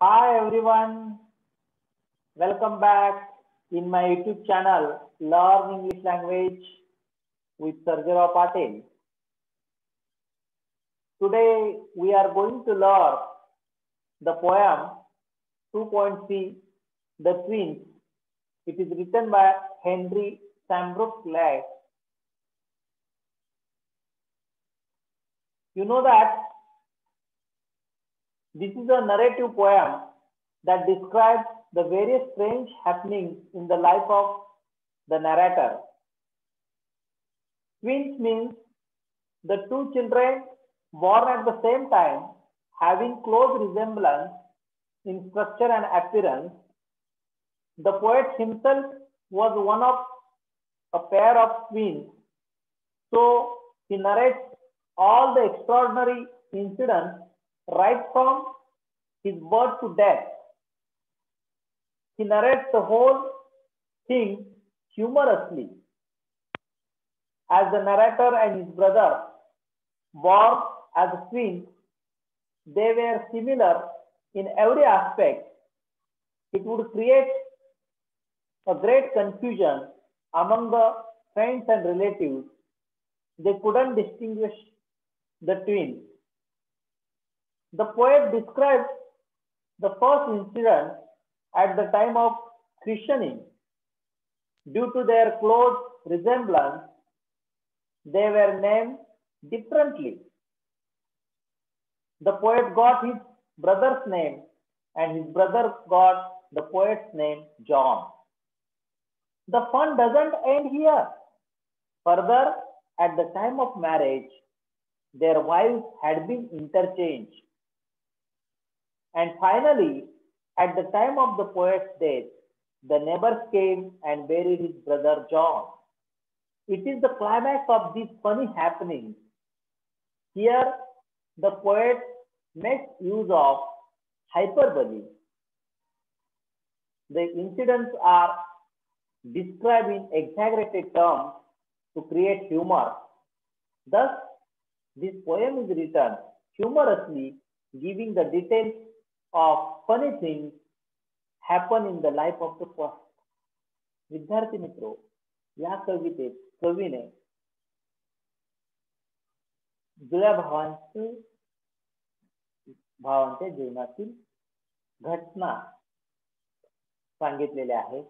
Hi everyone, welcome back in my YouTube channel Learn English Language with Sarjara Patel. Today we are going to learn the poem 2.3 The Twins. It is written by Henry Sambrook Leigh. You know that this is a narrative poem that describes the various strange happenings in the life of the narrator. Twins means the two children born at the same time having close resemblance in structure and appearance. The poet himself was one of a pair of twins, so he narrates all the extraordinary incidents right from his birth to death. He narrates the whole thing humorously. As the narrator and his brother, born as twins, they were similar in every aspect. It would create a great confusion among the friends and relatives. They couldn't distinguish the twins. The poet describes the first incident at the time of christening. Due to their close resemblance, they were named differently. The poet got his brother's name and his brother got the poet's name John. The fun doesn't end here. Further, at the time of marriage, their wives had been interchanged. And finally, at the time of the poet's death, the neighbors came and buried his brother John. It is the climax of these funny happenings. Here, the poet makes use of hyperbole. The incidents are described in exaggerated terms to create humor. Thus, this poem is written humorously, giving the details of funny things happen in the life of the poet. विद्यार्थी मित्रों, या कवितेत कवीने जुळ्या भावांच्या जीवनातील घटना सांगितलेल्या आहेत.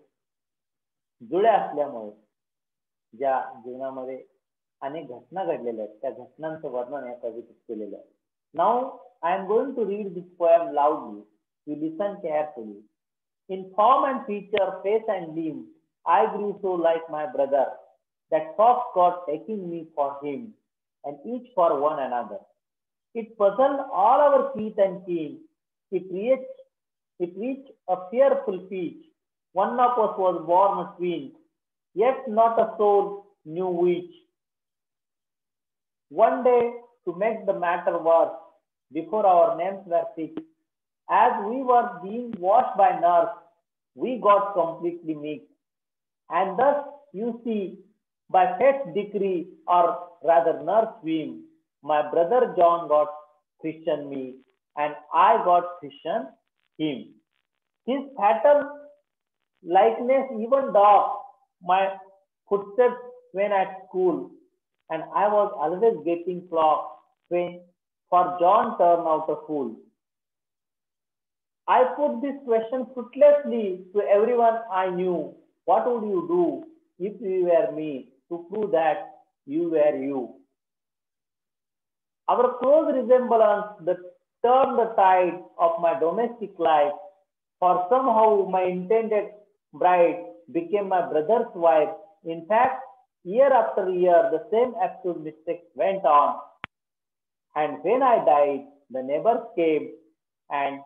जुळ्या असल्यामुळे ज्या जीवनामध्ये अनेक घटना घडलेल्या आहेत त्या घटनांचं वर्णन या कवितेत केलेलं आहे. Now I am going to read this poem loudly. You listen carefully. In form and feature, face and limb, I grew so like my brother that fox got taking me for him, and each for one another. It puzzled all our teeth and kin. It reached a fearful pitch. One of us was born a twin, yet not a soul knew which. One day, to make the matter worse, before our names were fixed, as we were being washed by nurse, we got completely mixed. And thus, you see, by fate's decree, or rather nurse whim, my brother John got Christian me, and I got Christian him. His fatal likeness even dogged my footsteps when at school, and I was always getting flogged when for John turned out a fool. I put this question fruitlessly to everyone I knew. What would you do if you were me to prove that you were you? Our close resemblance that turned the tide of my domestic life, for somehow my intended bride became my brother's wife. In fact, year after year, the same absurd mistake went on. And when I died, the neighbors came and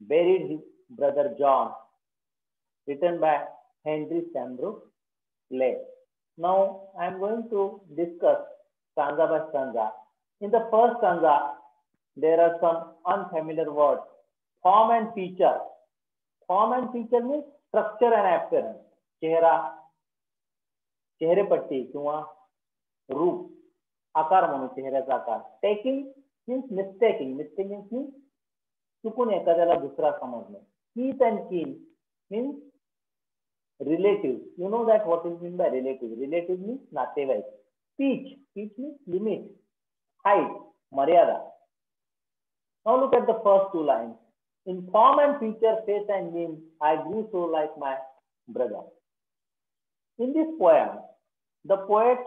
buried his brother John. Written by Henry Sambrook Leigh. Now I am going to discuss stanza by stanza. In the first stanza, there are some unfamiliar words. Form and feature. Form and feature means structure and appearance. चेहरा, चेहरेपट्टी किंवा रूप, आकार म्हणून चेहऱ्याचा आकार. Taking means mistaking. Mistaking means चुकून एखाद्याला दुसरा समजणे. कीथ अँड कीन means relative. You know that what is mean by relative. Relative means नातेवाईक. पीच मीन्स लिमिट, हाईट, मर्यादा. Now look at the first two lines. In form and feature, face and name, I grew so like my brother. In this poem, the poet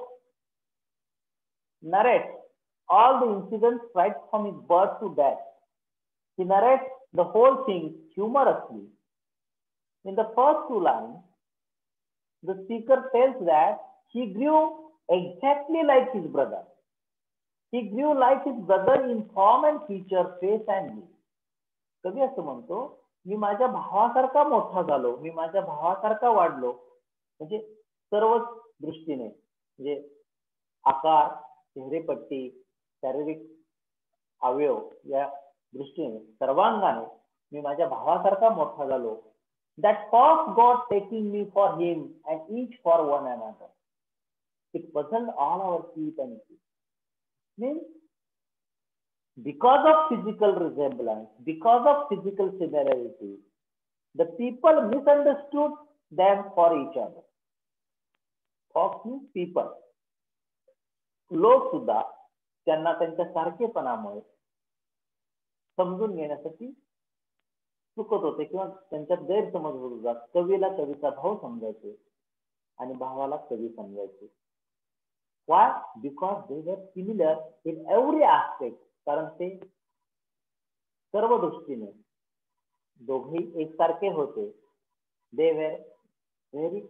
narrates all the incidents right from his birth to death. He narrates the whole thing humorously. In the first two lines, the speaker tells that he grew exactly like his brother. He grew like his brother in form and feature, face and name. कवी असं म्हणतो, मी माझ्या भावासारखा मोठा झालो, मी माझ्या भावासारखा वाढलो. म्हणजे सर्वच दृष्टीने, म्हणजे आकार, चेहरेपट्टी, शारीरिक अवयव या दृष्टीने सर्वांगाने मी माझ्या भावासारखा मोठा झालो. That first God taking me for him and each for one another. It puzzled all our feet and feet. Means because of physical resemblance, because of physical similarity, the people misunderstood them for each other. Fox means people. लोक सुद्धा त्यांना त्यांच्या सारखेपणामुळे समजून घेण्यासाठी चुकत होते किंवा त्यांच्यात गैरसमज होत होता. कवीला कवीचा भाव समजायचे आणि भावाला कवी समजायचे. Why? Because they were similar in every aspect. कारण ते सर्व दृष्टीने दोघेही एकसारखे होते. They were very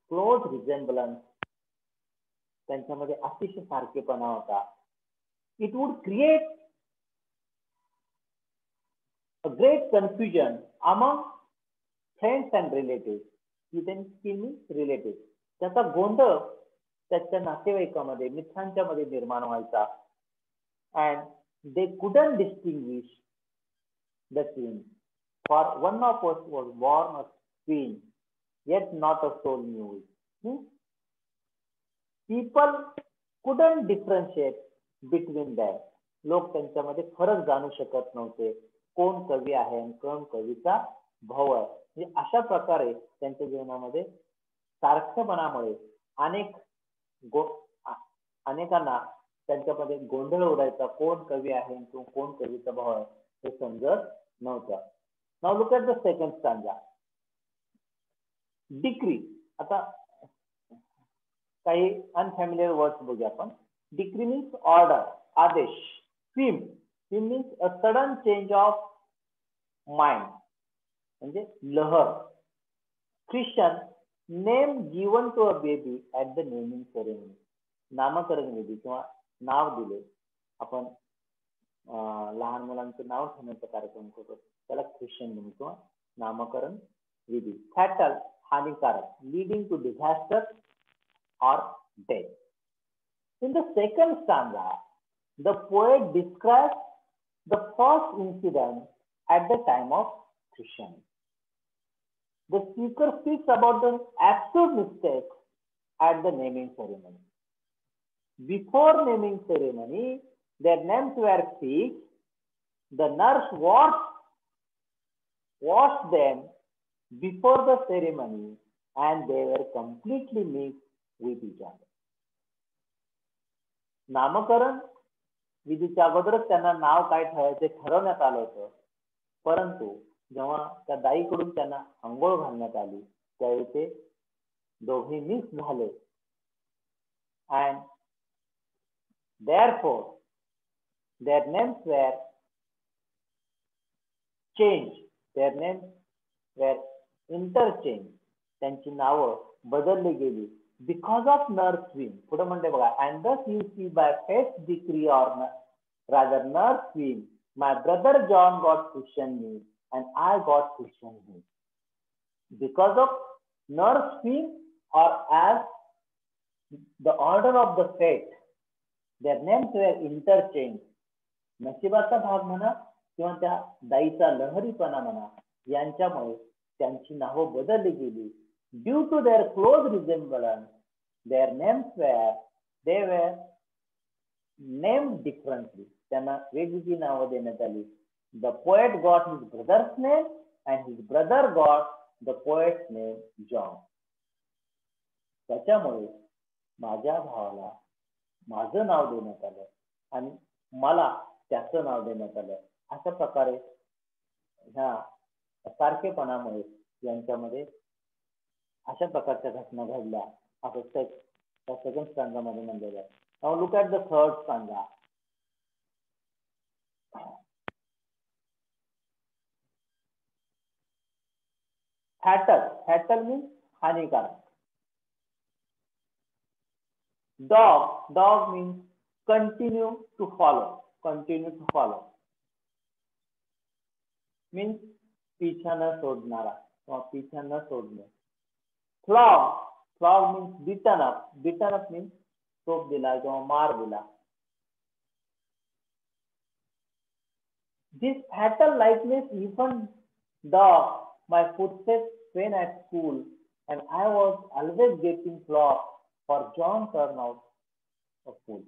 close resemblance. त्यांच्यामध्ये अतिशय सारखेपणा होता. It would create a great confusion among friends and relatives. means relatives. त्याचा गोंधळ त्याच्या नातेवाईकामध्ये, मित्रांच्या मध्ये निर्माण व्हायचा. And they couldn't distinguish the twins. For one of us was born a twin, yet not a soul knew it. People couldn't differentiate between them. लोक त्यांच्यामध्ये फरक जाणू शकत नव्हते. कोण कवी आहे आणि कोण कवीचा भाऊ आहे. म्हणजे अशा प्रकारे त्यांच्या जीवनामध्ये सारखेपणामुळे अनेकांना त्यांच्यामध्ये गोंधळ उडायचा. कोण कवी आहे आणि कोण कवीचा भाऊ आहे हे समजत नव्हतं. Now look at the second stanza. Decree. आता काही अनफॅमिलियर वर्ड्स बघूया आपण. डिक्री मीन्स ऑर्डर, आदेश. Swim means a sudden change of mind, म्हणजे लहर. Christian name given to a baby at the naming ceremony. नामकरण विधी किंवा नाव दिले आपण. लहान मुलांचं नाव ठेवण्याचा कार्यक्रम करतो त्याला ख्रिश्चन म्हणून किंवा नामकरण विधी. फॅटल हानिकारक, leading to disaster or death. In the second stanza, the poet describes the first incident at the time of Christianity. The speaker speaks about the absurd mistakes at the naming ceremony. Before naming ceremony, their names were fixed. The nurse washed them before the ceremony, and they were completely mixed with each other. नामकरण विधीच्या अगोदरच त्यांना नाव काय ठेवायचे ठरवण्यात आलं होतं. परंतु जेव्हा त्या दाईकडून त्यांना अंघोळ घालण्यात आली त्यावेळी ते दोघे मिक्स झाले. and therefore their names were changed. Their names were interchanged. त्यांची नावं बदलली गेली. Because of nurse swim. पुढे म्हणते बघा. And thus you see by fate's decree or rather nurse swim, my brother John got Christian name and I got Christian name. Because of nurse swim or as the order of the fate, their names were interchanged. नशिबाचा भाग म्हणा किंवा त्या दाईचा लहरीपणा म्हणा यांच्यामुळे त्यांची नावं बदलली गेली. Due to their close resemblance, their names were named differently. त्यांना वेगवेगळी नावं देण्यात आली. The poet got his brother's name and his brother got the poet's name John. त्याच्यामुळे माझ्या भावाला माझं नाव देण्यात आलं आणि मला त्याचं नाव देण्यात आलं. अशा प्रकारे ह्या सारखेपणामुळे यांच्यामध्ये अशा प्रकारच्या घटना घडल्या असं त्या सेकंड स्टांजामध्ये म्हणलेलं आहे. Now look at the third stanza. Fatal means हानिकारक. Dog means continue to follow means पीछा न सोडणारा किंवा पीछा न सोडणे. Flog means beaten up means chop दिला किंवा मार दिला. This fatal likeness even my footsteps when at school, and I was always getting flogged for John turned out a fool.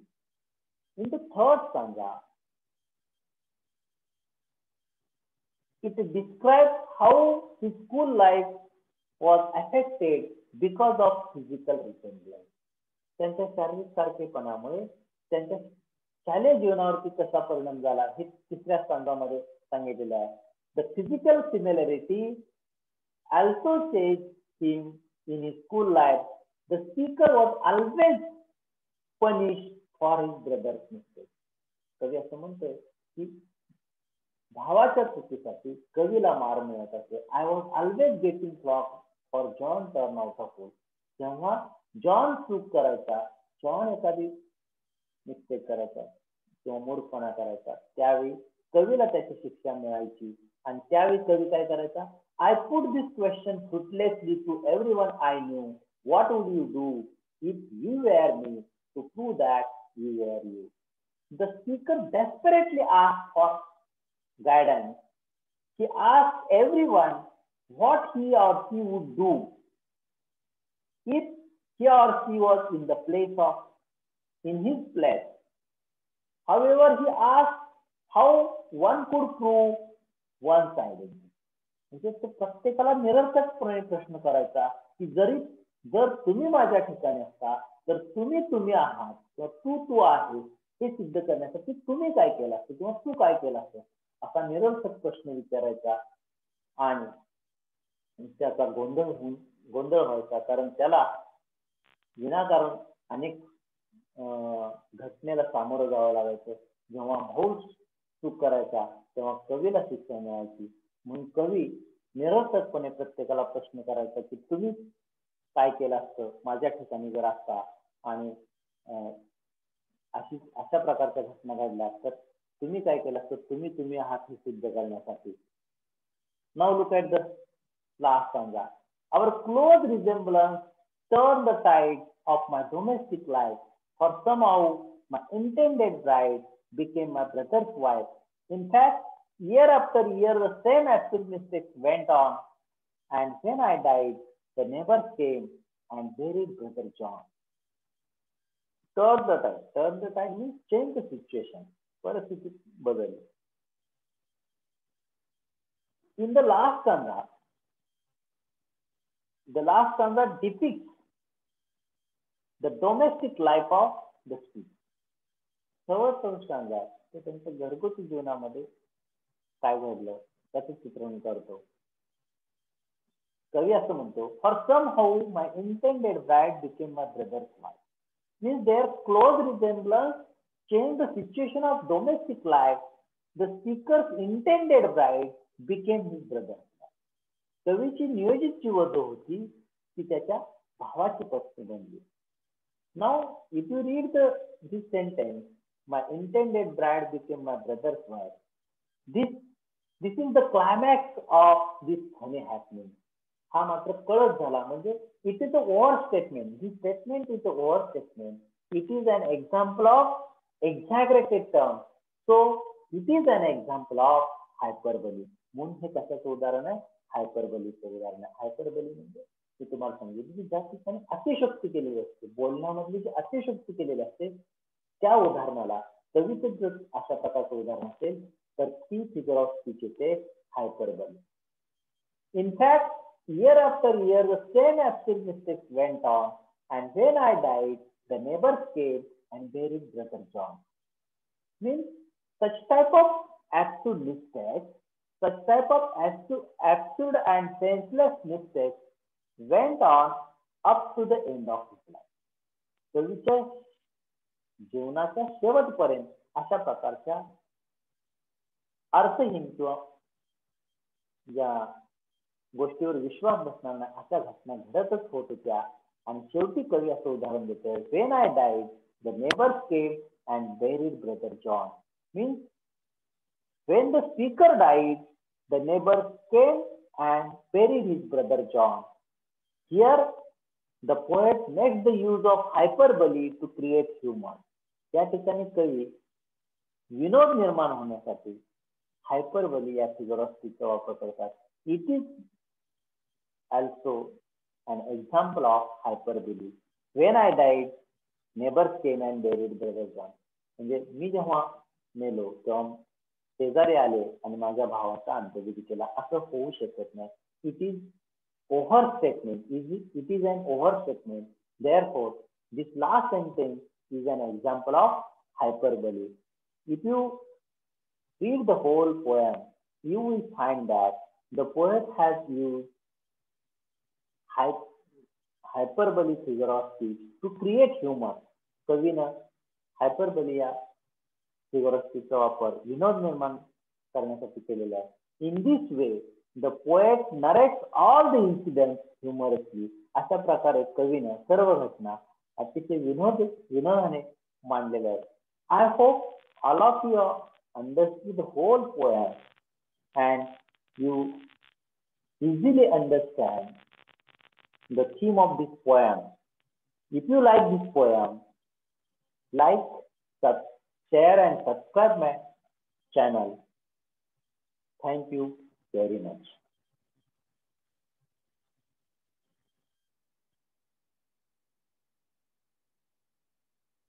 In the third stanza, it describes how his school life was affected because of physical resemblance. त्यांच्या शारीरिक सारखेपणामुळे त्यांच्या शालेय जीवनावरती कसा परिणाम झाला हे तिसऱ्या स्तंभामध्ये सांगितलेलं आहे. The physical similarity also changed him in his school life. The speaker was always punished for his brother's mistake. कवी असं म्हणतोय की भावाच्या चुकीसाठी कवीला मार मिळत असे. I was always getting flogged for John turned out a fool. जेव्हा जॉन चूक करायचा, जॉन एखादी मिस्टेक करायचा किंवा मूर्खपणा करायचा, त्यावेळी कवीला त्याची शिक्षा मिळायची. आणि त्यावेळी कवी काय करायचा? I put this question fruitlessly to everyone I knew. What would you do if you were me to prove that you were you? The speaker desperately asked for guidance. He asked everyone what he or she would do if he or she was in his place. However, he asked how one could prove one's identity. म्हणजे तो प्रत्येकाला निरर्थकपणे प्रश्न करायचा की जर तुम्ही माझ्या ठिकाणी असता तर तुम्ही आहात किंवा तू आहेस हे सिद्ध करण्यासाठी तुम्ही काय केलं असतं किंवा तू काय केलं असतं असा निरर्थक प्रश्न विचारायचा. आणि त्याचा गोंधळ व्हायचा, कारण त्याला विनाकारण अनेक घटनेला सामोरं जावं लागायचं. जेव्हा भाऊ चूक करायचा तेव्हा कवीला शिक्षा मिळायची. म्हणून कवी निरर्थकपणे प्रत्येकाला प्रश्न करायचा की तुम्ही काय केलं असतं माझ्या ठिकाणी जर असता आणि अशा प्रकारच्या घटना घडल्या तर तुम्ही काय केलं असतं, तुम्ही आहात हे सिद्ध करण्यासाठी. Now look at the last stanza. Our close resemblance turned the tide of my domestic life, for somehow my intended bride became my brother's wife. In fact, year after year, the same absurd mistakes went on, and when I died, the neighbors came and buried brother John. Turn the tide. Turn the tide means change the situation. परिस्थिती बदलली. In the last stanza depicts the domestic life of the speaker. Third stanza ते त्यांच्या घरगुती जीवनामध्ये काय घडलं त्याचं चित्रण करतो. कवी असं म्हणतो, for somehow my intended bride became my brother's wife. Means there close resemblance change the situation of domestic life. The speaker's intended bride became his brother's wife. कवीची नियोजित जी वधू होती ती त्याच्या भावाची पत्नी बनली. Now if you read this sentence, my intended bride became my brother's wife. This is the climax of this funny happening. हा मात्र कळत झाला म्हणजे it is a overstatement. This statement is an overstatement. It is an example of exaggerated terms. So it is an example of hyperbole. म्हणून हे कशाचं उदाहरण आहे? हायपरबोलीचं उदाहरण आहे. हायपरबोली म्हणजे मी तुम्हाला सांगितलं की ज्या ठिकाणी अतिशयोक्ती केलेली असते, बोलण्यामधली जी अतिशयोक्ती केलेली असते त्या उदाहरणाला कवीचं जर अशा प्रकारचं उदाहरण असेल तर ती फिगर ऑफ स्पीच येते हायपरबोली. In fact, year after year, the same absurd mistakes went on, and when I died, the neighbors came and buried Brother John. Means such type of absurd mistakes, such type of absurd and senseless mistakes went on up to the end of his life. कवीच्या जीवनाच्या शेवटपर्यंत अशा प्रकारच्या अर्थहीन किंवा ज्या गोष्टीवर विश्वास बसणार नाही अशा घटना घडतच होत होत्या. आणि शेवटी कवी असं उदाहरण देतोय, when I died, the neighbors came and buried Brother John. Means when the speaker died, the neighbors came and buried his brother John. Here the poet makes the use of hyperbole to create humor. या ठिकाणी कवी विनोद निर्माण होण्यासाठी हायपरबोली या figure of स्पीचचा वापर करतात. It is also an example of hyperbole. When I died, neighbors came and buried Brother John. म्हणजे मी जेव्हा मेलो तेव्हा शेजारी आले आणि माझ्या भावाचा अंत्यविधी केला, असं होऊ शकत नाही. It is overstatement. It is an overstatement. Therefore, this last sentence is an example of hyperbole. If you read the whole poem, you will find that the poet has used hyperbole figure of speech to create humor. कवीनं हायपरबोली या figure of स्पीचचा वापर विनोद निर्माण करण्यासाठी केलेला आहे. In this way the poet narrates all the incidents humorously. अशा प्रकारे कवीनं सर्व घटना अतिशय विनोदाने मांडलेल्या आहेत. I hope all of you understood the whole poem and you easily understand the theme of this poem. If you like this poem, like, share and subscribe my channel. Thank you very much.